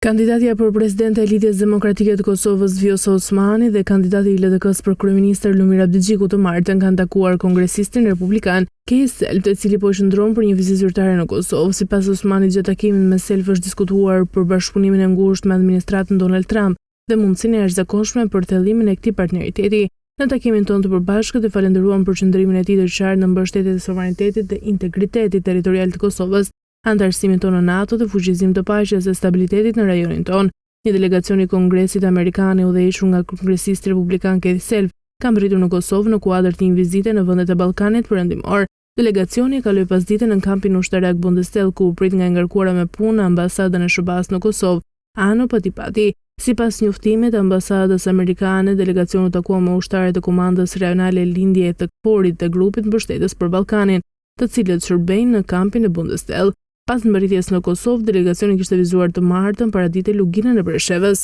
Kandidatja për presidente e Lidhjes Demokratike të Kosovës Vjosa Osmani dhe kandidati i LDK-s për kryeministër Lumir Abdixhiku të martën kanë takuar kongresistin republikan Keith Self, i cili po shndron për një vizitë zyrtare në Kosovë. Sipas Osmanit, gjatë takimit me Self është diskutuar për bashkëpunimin e ngushtë me administratën Donald Trump dhe mundësinë e jashtëzakonshme për thellimin e këtij partneriteti. Në takimin tonë të përbashkët e falenderuan për qëndrimin e tij të qartë në mbështetje të sovranitetit dhe integritetit territorial të Kosovës, antarësimin tonë në NATO dhe fuqizim të paqes dhe stabilitetit në rajonin tonë. Një delegacion i Kongresit Amerikan i udhëhequr nga kongresisti republikan Keith Self ka mbërritur në Kosovë në kuadër të një vizite në vendet e Ballkanit Perëndimor. Delegacioni kaloi pasditën në kampin ushtarak Bundestel, ku u prit nga ngarkuara me punë ambasadën e SHBA-s në Kosovë, Ano Patipati. Sipas njoftimit të ambasadës amerikane, delegacioni u takua me ushtarët e komandës rajonale lindje të KFOR-it dhe grupit mbështetës për Ballkanin, të cilët shërbejnë në kampin e Bundestel. Pas mbërritjes në Kosovë, delegacioni kishte vizuar të martën paradite luginën e Preshevës.